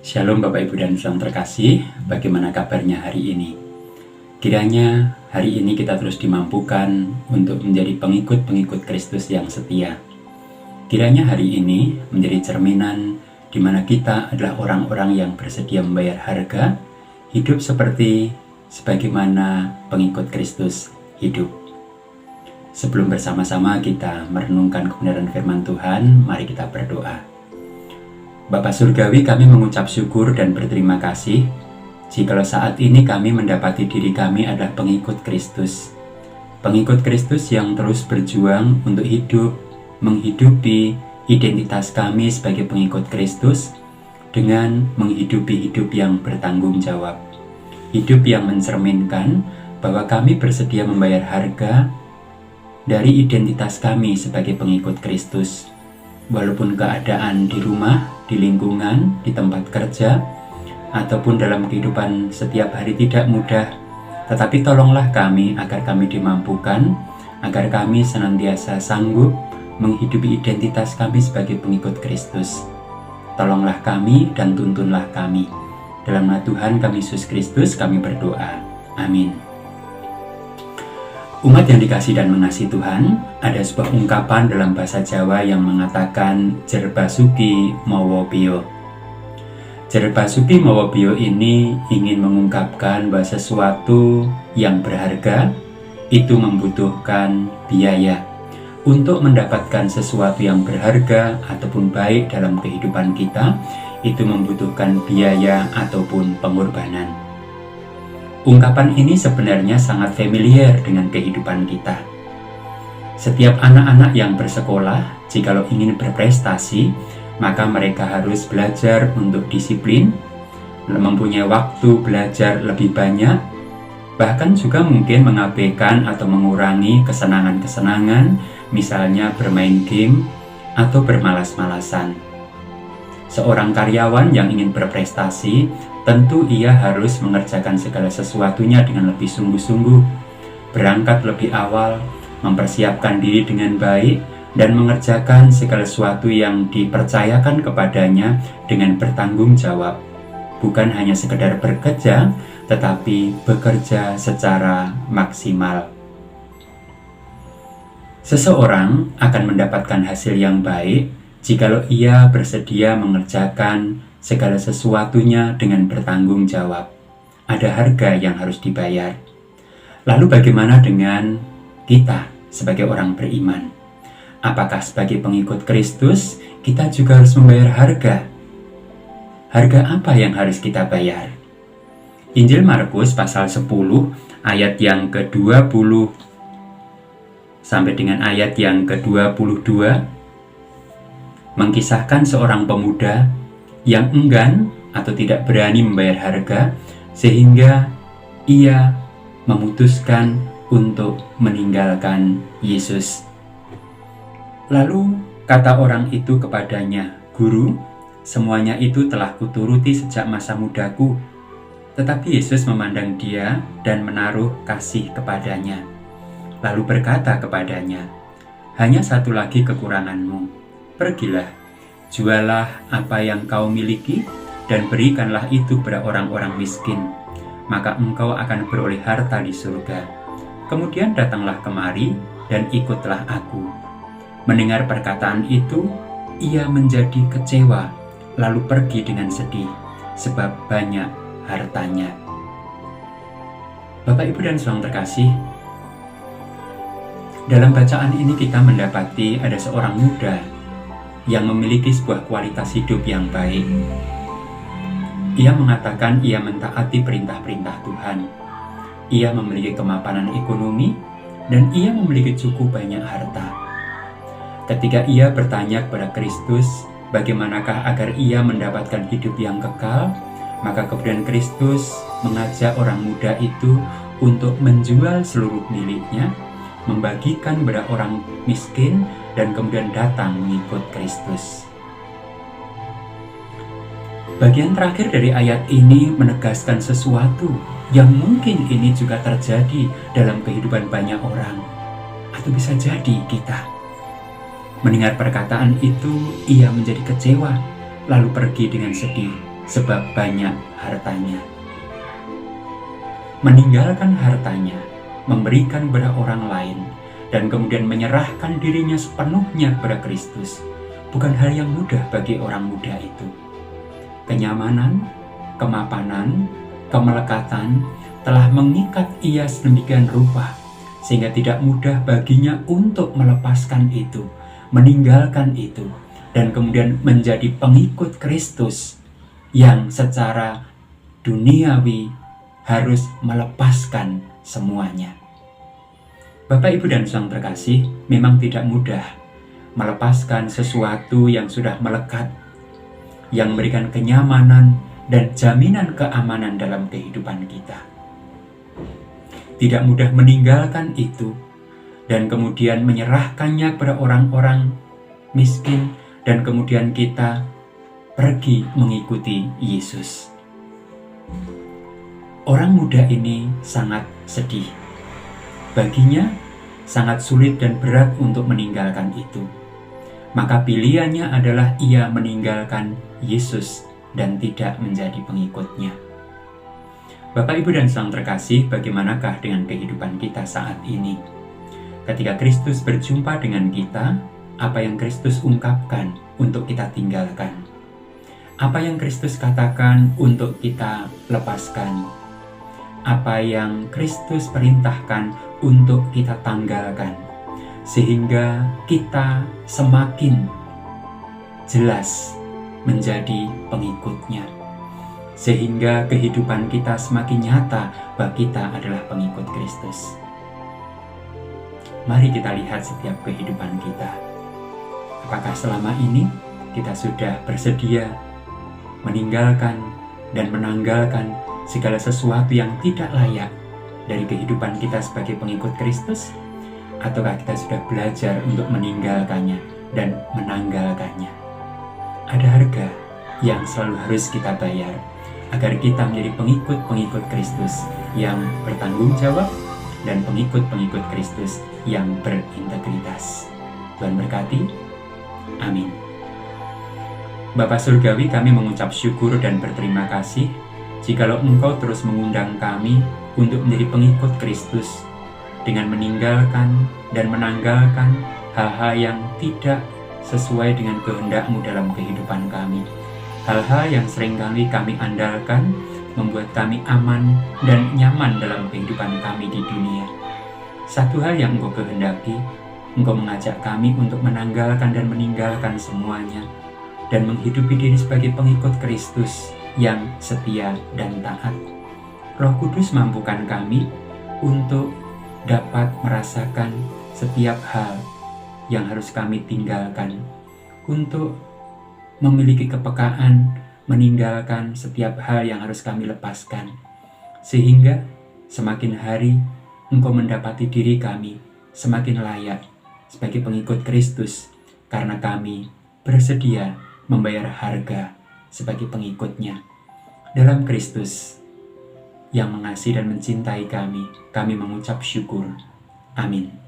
Shalom Bapak Ibu dan Saudara terkasih, bagaimana kabarnya hari ini? Kiranya hari ini kita terus dimampukan untuk menjadi pengikut-pengikut Kristus yang setia. Kiranya hari ini menjadi cerminan di mana kita adalah orang-orang yang bersedia membayar harga, hidup sebagaimana pengikut Kristus hidup. Sebelum bersama-sama kita merenungkan kebenaran firman Tuhan, mari kita berdoa. Bapa Surgawi, kami mengucap syukur dan berterima kasih jikalau saat ini kami mendapati diri kami adalah pengikut Kristus. Pengikut Kristus yang terus berjuang untuk hidup, menghidupi identitas kami sebagai pengikut Kristus dengan menghidupi hidup yang bertanggung jawab. Hidup yang mencerminkan bahwa kami bersedia membayar harga dari identitas kami sebagai pengikut Kristus. Walaupun keadaan di rumah, di lingkungan, di tempat kerja, ataupun dalam kehidupan setiap hari tidak mudah, tetapi tolonglah kami agar kami dimampukan, agar kami senantiasa sanggup menghidupi identitas kami sebagai pengikut Kristus. Tolonglah kami dan tuntunlah kami. Dalam nama Tuhan kami Yesus Kristus kami berdoa. Amin. Umat yang dikasih dan mengasihi Tuhan, ada sebuah ungkapan dalam bahasa Jawa yang mengatakan Jer basuki mawa biyo. Jer basuki mawa biyo ini ingin mengungkapkan bahwa sesuatu yang berharga itu membutuhkan biaya. Untuk mendapatkan sesuatu yang berharga ataupun baik dalam kehidupan kita, itu membutuhkan biaya ataupun pengorbanan. Ungkapan ini sebenarnya sangat familiar dengan kehidupan kita. Setiap anak-anak yang bersekolah, jikalau ingin berprestasi, maka mereka harus belajar untuk disiplin, mempunyai waktu belajar lebih banyak, bahkan juga mungkin mengabaikan atau mengurangi kesenangan-kesenangan, misalnya bermain game atau bermalas-malasan. Seorang karyawan yang ingin berprestasi, tentu ia harus mengerjakan segala sesuatunya dengan lebih sungguh-sungguh, berangkat lebih awal, mempersiapkan diri dengan baik, dan mengerjakan segala sesuatu yang dipercayakan kepadanya dengan bertanggung jawab. Bukan hanya sekedar bekerja, tetapi bekerja secara maksimal. Seseorang akan mendapatkan hasil yang baik jikalau ia bersedia mengerjakan segala sesuatunya dengan bertanggung jawab. Ada harga yang harus dibayar. Lalu bagaimana dengan kita sebagai orang beriman? Apakah sebagai pengikut Kristus kita juga harus membayar harga? Harga apa yang harus kita bayar? Injil Markus pasal 10 ayat yang ke-20 sampai dengan ayat yang ke-22 mengkisahkan seorang pemuda yang enggan atau tidak berani membayar harga sehingga ia memutuskan untuk meninggalkan Yesus. Lalu kata orang itu kepadanya, "Guru, semuanya itu telah kuturuti sejak masa mudaku." Tetapi Yesus memandang dia dan menaruh kasih kepadanya. Lalu berkata kepadanya, "Hanya satu lagi kekuranganmu. Pergilah, jualah apa yang kau miliki dan berikanlah itu kepada orang-orang miskin, maka engkau akan beroleh harta di surga. Kemudian datanglah kemari dan ikutlah aku." Mendengar perkataan itu, ia menjadi kecewa, lalu pergi dengan sedih, sebab banyak hartanya. Bapak, Ibu, dan saudara terkasih, dalam bacaan ini kita mendapati ada seorang muda yang memiliki sebuah kualitas hidup yang baik. Ia mengatakan ia mentaati perintah-perintah Tuhan. Ia memiliki kemapanan ekonomi dan ia memiliki cukup banyak harta. Ketika ia bertanya kepada Kristus, bagaimanakah agar ia mendapatkan hidup yang kekal, maka kemudian Kristus mengajak orang muda itu untuk menjual seluruh miliknya, membagikan kepada orang miskin, dan kemudian datang mengikut Kristus. Bagian terakhir dari ayat ini menegaskan sesuatu yang mungkin ini juga terjadi dalam kehidupan banyak orang, atau bisa jadi kita. Mendengar perkataan itu, ia menjadi kecewa, lalu pergi dengan sedih, sebab banyak hartanya. Meninggalkan hartanya, memberikan kepada orang lain, dan kemudian menyerahkan dirinya sepenuhnya kepada Kristus bukan hal yang mudah bagi orang muda itu. Kenyamanan, kemapanan, kemelekatan telah mengikat ia sedemikian rupa sehingga tidak mudah baginya untuk melepaskan itu, meninggalkan itu, dan kemudian menjadi pengikut Kristus yang secara duniawi harus melepaskan semuanya. Bapak, Ibu, dan Saudara terkasih, memang tidak mudah melepaskan sesuatu yang sudah melekat, yang memberikan kenyamanan dan jaminan keamanan dalam kehidupan kita. Tidak mudah meninggalkan itu dan kemudian menyerahkannya kepada orang-orang miskin dan kemudian kita pergi mengikuti Yesus. Orang muda ini sangat sedih. Baginya sangat sulit dan berat untuk meninggalkan itu. Maka pilihannya adalah ia meninggalkan Yesus dan tidak menjadi pengikutnya. Bapak, Ibu, dan Saudara terkasih, bagaimanakah dengan kehidupan kita saat ini? Ketika Kristus berjumpa dengan kita, apa yang Kristus ungkapkan untuk kita tinggalkan? Apa yang Kristus katakan untuk kita lepaskan? Apa yang Kristus perintahkan untuk kita tanggalkan? Sehingga kita semakin jelas menjadi pengikutnya. Sehingga kehidupan kita semakin nyata bahwa kita adalah pengikut Kristus. Mari kita lihat setiap kehidupan kita. Apakah selama ini kita sudah bersedia meninggalkan dan menanggalkan segala sesuatu yang tidak layak dari kehidupan kita sebagai pengikut Kristus? Ataukah kita sudah belajar untuk meninggalkannya dan menanggalkannya? Ada harga yang selalu harus kita bayar agar kita menjadi pengikut-pengikut Kristus yang bertanggung jawab dan pengikut-pengikut Kristus yang berintegritas. Tuhan berkati. Amin. Bapa Surgawi, kami mengucap syukur dan berterima kasih jikalau Engkau terus mengundang kami untuk menjadi pengikut Kristus dengan meninggalkan dan menanggalkan hal-hal yang tidak sesuai dengan kehendak-Mu dalam kehidupan kami. Hal-hal yang seringkali kami andalkan membuat kami aman dan nyaman dalam kehidupan kami di dunia. Satu hal yang Engkau kehendaki, Engkau mengajak kami untuk menanggalkan dan meninggalkan semuanya dan menghidupi diri sebagai pengikut Kristus yang setia dan taat. Roh Kudus mampukan kami untuk dapat merasakan setiap hal yang harus kami tinggalkan, untuk memiliki kepekaan meninggalkan setiap hal yang harus kami lepaskan, sehingga semakin hari Engkau mendapati diri kami semakin layak sebagai pengikut Kristus karena kami bersedia membayar harga sebagai pengikutnya. Dalam Kristus yang mengasihi dan mencintai kami mengucap syukur. Amin.